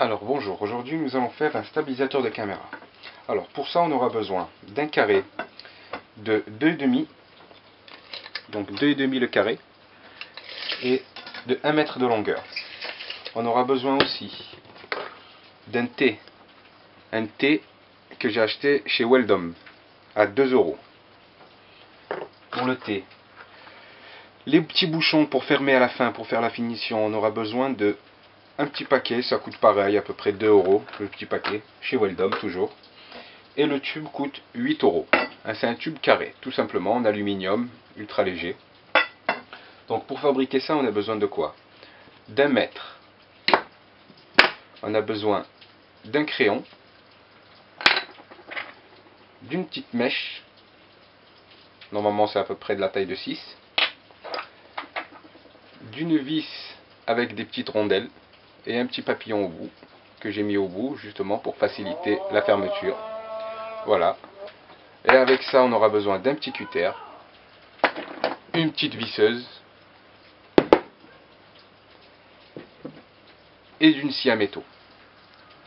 Alors bonjour, aujourd'hui nous allons faire un stabilisateur de caméra. Alors pour ça on aura besoin d'un carré de 2,5, donc 2,5 le carré, et de 1 mètre de longueur. On aura besoin aussi d'un T, un T que j'ai acheté chez Weldom à 2 €. Pour le T, les petits bouchons pour fermer à la fin, pour faire la finition, on aura besoin de un petit paquet, ça coûte pareil, à peu près 2 € le petit paquet, chez Weldom toujours. Et le tube coûte 8 €. C'est un tube carré, tout simplement, en aluminium, ultra léger. Donc pour fabriquer ça, on a besoin de quoi? D'un mètre. On a besoin d'un crayon, d'une petite mèche. Normalement, c'est à peu près de la taille de 6. D'une vis avec des petites rondelles et un petit papillon au bout, que j'ai mis au bout, justement, pour faciliter la fermeture. Voilà. Et avec ça, on aura besoin d'un petit cutter, une petite visseuse et d'une scie à métaux.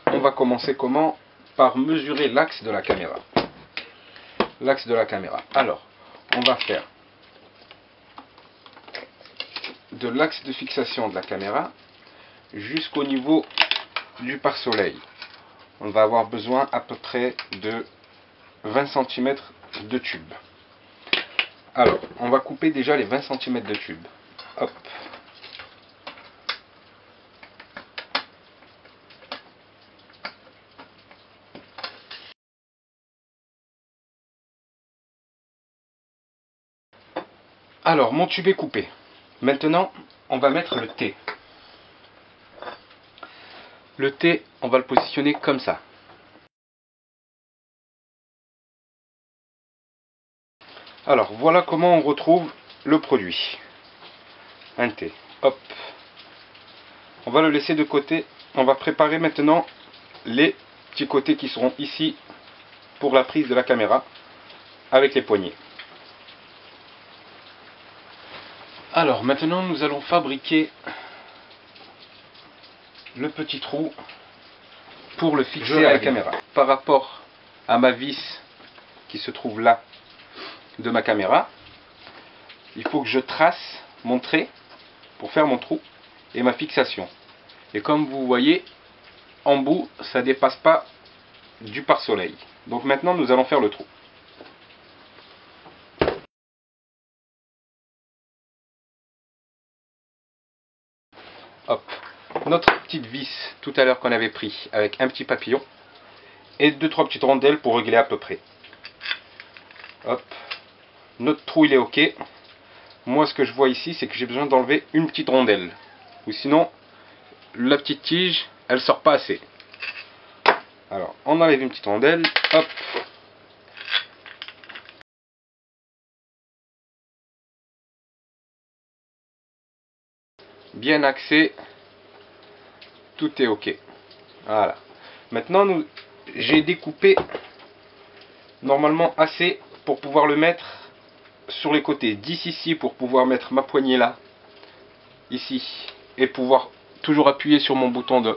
On va commencer comment? Par mesurer l'axe de la caméra. L'axe de la caméra. Alors, on va faire de l'axe de fixation de la caméra jusqu'au niveau du pare-soleil. On va avoir besoin à peu près de 20 cm de tube. Alors, on va couper déjà les 20 cm de tube. Hop. Alors, mon tube est coupé. Maintenant, on va mettre le T. Le T, on va le positionner comme ça. Alors, voilà comment on retrouve le produit. Un T. Hop. On va le laisser de côté. On va préparer maintenant les petits côtés qui seront ici pour la prise de la caméra avec les poignées. Alors, maintenant, nous allons fabriquer le petit trou pour le fixer à la caméra. Par rapport à ma vis qui se trouve là de ma caméra, il faut que je trace mon trait pour faire mon trou et ma fixation. Et comme vous voyez, en bout, ça ne dépasse pas du pare-soleil. Donc maintenant, nous allons faire le trou. Hop. Notre petite vis tout à l'heure qu'on avait pris avec un petit papillon et 2-3 petites rondelles pour régler à peu près. Hop. Notre trou il est ok. Moi ce que je vois ici c'est que j'ai besoin d'enlever une petite rondelle. Ou sinon la petite tige elle sort pas assez. Alors on enlève une petite rondelle. Hop. Bien axé. Tout est ok. Voilà. Maintenant j'ai découpé normalement assez pour pouvoir le mettre sur les côtés. 10 ici pour pouvoir mettre ma poignée là. Ici. Et pouvoir toujours appuyer sur mon bouton de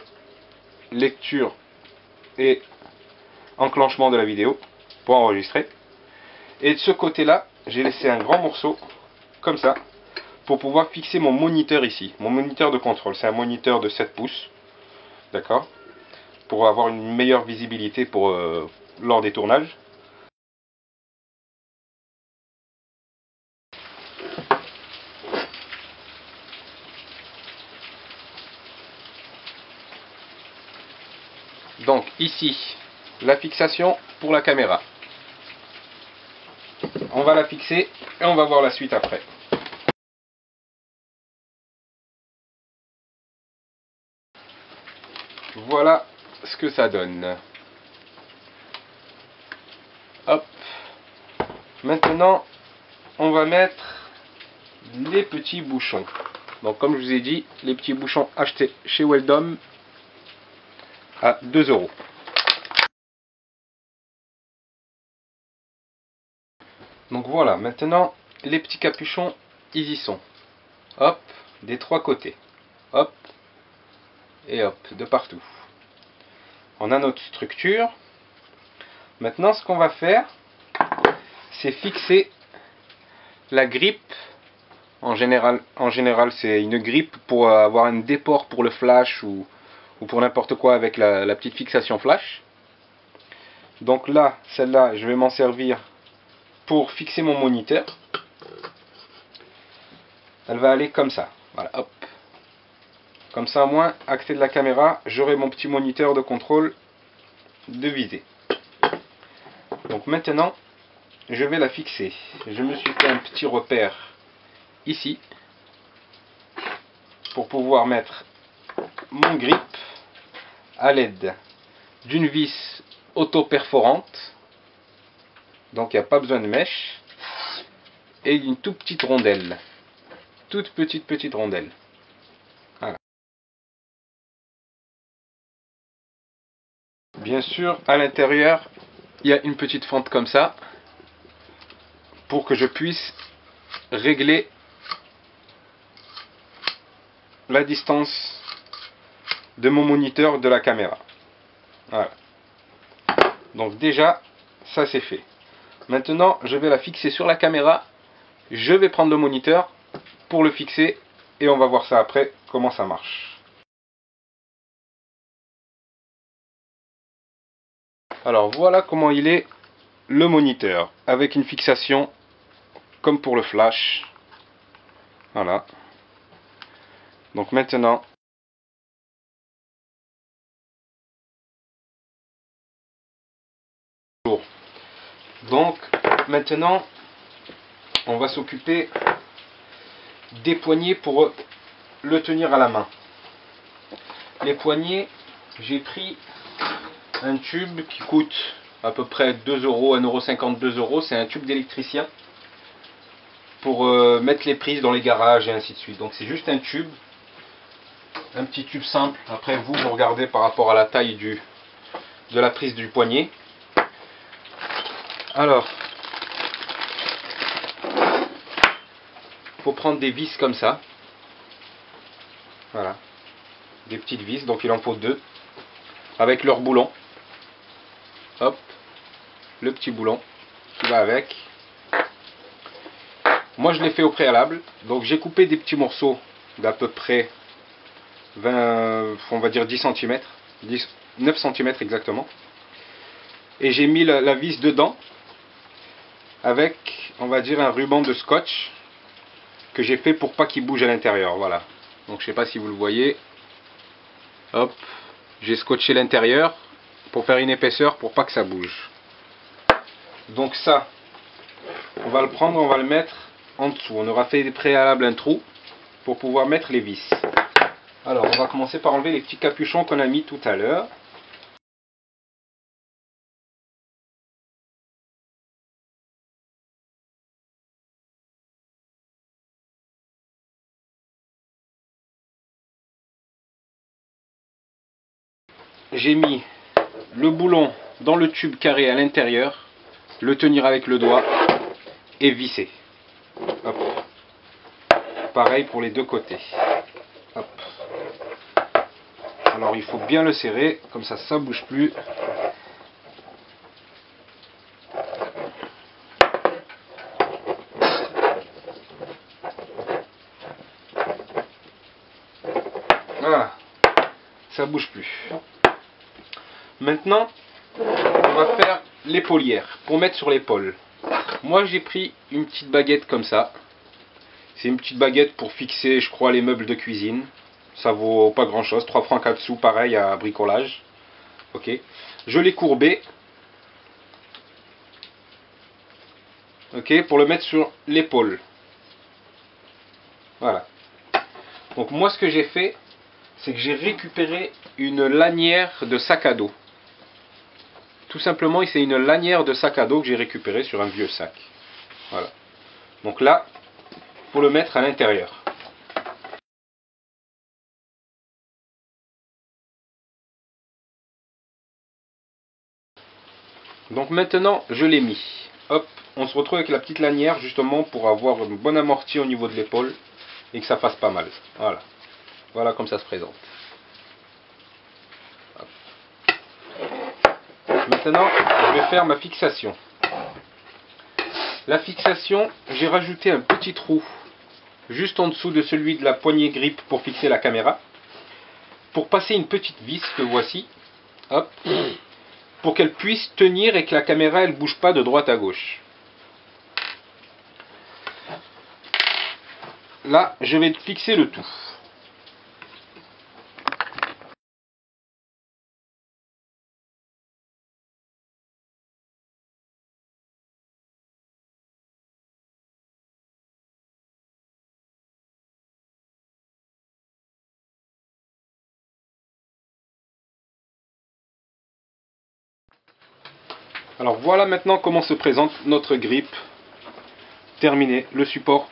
lecture et enclenchement de la vidéo pour enregistrer. Et de ce côté là j'ai laissé un grand morceau comme ça pour pouvoir fixer mon moniteur ici, mon moniteur de contrôle. C'est un moniteur de 7 pouces, d'accord, pour avoir une meilleure visibilité pour lors des tournages. Donc ici la fixation pour la caméra. On va la fixer et on va voir la suite après. Voilà ce que ça donne. Hop. Maintenant, on va mettre les petits bouchons. Donc comme je vous ai dit, les petits bouchons achetés chez Weldom à 2 €. Donc voilà, maintenant les petits capuchons, ils y sont. Hop, des 3 côtés. Hop, et hop, de partout. On a notre structure. Maintenant, ce qu'on va faire, c'est fixer la grippe. En général c'est une grippe pour avoir un déport pour le flash ou pour n'importe quoi avec la petite fixation flash. Donc là, celle-là, je vais m'en servir pour fixer mon moniteur. Elle va aller comme ça. Voilà, hop. Comme ça, au moins, accès de la caméra, j'aurai mon petit moniteur de contrôle de visée. Donc maintenant, je vais la fixer. Je me suis fait un petit repère ici pour pouvoir mettre mon grip à l'aide d'une vis auto-perforante. Donc il n'y a pas besoin de mèche. Et d'une toute petite rondelle. Toute petite rondelle. Voilà. Bien sûr, à l'intérieur, il y a une petite fente comme ça pour que je puisse régler la distance de mon moniteur de la caméra. Voilà. Donc déjà, ça c'est fait. Maintenant, je vais la fixer sur la caméra. Je vais prendre le moniteur pour le fixer et on va voir ça après, comment ça marche. Alors voilà comment il est le moniteur, avec une fixation comme pour le flash. Voilà. Donc maintenant, on va s'occuper des poignées pour le tenir à la main. Les poignées, j'ai pris un tube qui coûte à peu près 2 €, 1,50 €, 2 €. C'est un tube d'électricien pour mettre les prises dans les garages et ainsi de suite. Donc c'est juste un tube, un petit tube simple. Après vous regardez par rapport à la taille de la prise du poignet. Alors, il faut prendre des vis comme ça. Voilà, des petites vis, donc il en faut 2, avec leur boulon. Hop, le petit boulon qui va avec. Moi je l'ai fait au préalable, donc j'ai coupé des petits morceaux d'à peu près 20, on va dire 10 cm, 9 cm exactement. Et j'ai mis la vis dedans avec, on va dire, un ruban de scotch que j'ai fait pour pas qu'il bouge à l'intérieur. Voilà. Donc je sais pas si vous le voyez. Hop, j'ai scotché l'intérieur pour faire une épaisseur pour pas que ça bouge. Donc ça, on va le prendre, on va le mettre en dessous. On aura fait préalable un trou pour pouvoir mettre les vis. Alors on va commencer par enlever les petits capuchons qu'on a mis tout à l'heure. J'ai mis le boulon dans le tube carré à l'intérieur, le tenir avec le doigt et visser. Hop. Pareil pour les deux côtés. Hop. Alors il faut bien le serrer, comme ça ne bouge plus. Voilà, ça bouge plus. Maintenant, on va faire l'épaulière pour mettre sur l'épaule. Moi j'ai pris une petite baguette comme ça. C'est une petite baguette pour fixer, je crois, les meubles de cuisine. Ça vaut pas grand chose, 3 francs 4 sous, pareil à bricolage. Ok. Je l'ai courbé. Ok, pour le mettre sur l'épaule. Voilà. Donc moi ce que j'ai fait, c'est que j'ai récupéré une lanière de sac à dos. Tout simplement, c'est une lanière de sac à dos que j'ai récupérée sur un vieux sac. Voilà. Donc là, il faut le mettre à l'intérieur. Donc maintenant, je l'ai mis. Hop, on se retrouve avec la petite lanière justement pour avoir une bonne amortie au niveau de l'épaule et que ça fasse pas mal. Voilà. Voilà comme ça se présente. Hop. Maintenant, je vais faire ma fixation. La fixation, j'ai rajouté un petit trou juste en dessous de celui de la poignée grip pour fixer la caméra, pour passer une petite vis que voici, hop, pour qu'elle puisse tenir et que la caméra elle bouge pas de droite à gauche. Là, je vais fixer le tout. Alors voilà maintenant comment se présente notre grip. Terminé, le support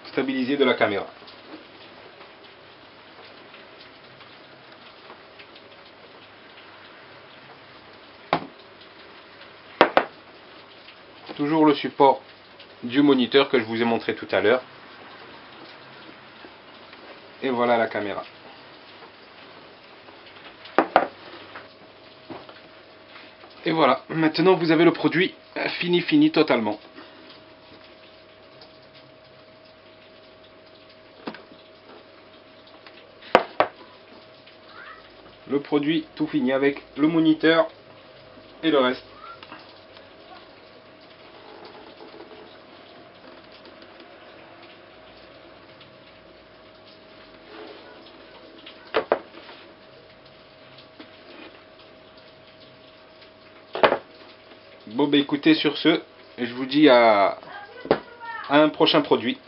stabilisé de la caméra. Toujours le support du moniteur que je vous ai montré tout à l'heure. Et voilà la caméra. Et voilà, maintenant vous avez le produit fini totalement. Le produit tout fini avec le moniteur et le reste. Bon bah écoutez, sur ce, je vous dis à un prochain produit.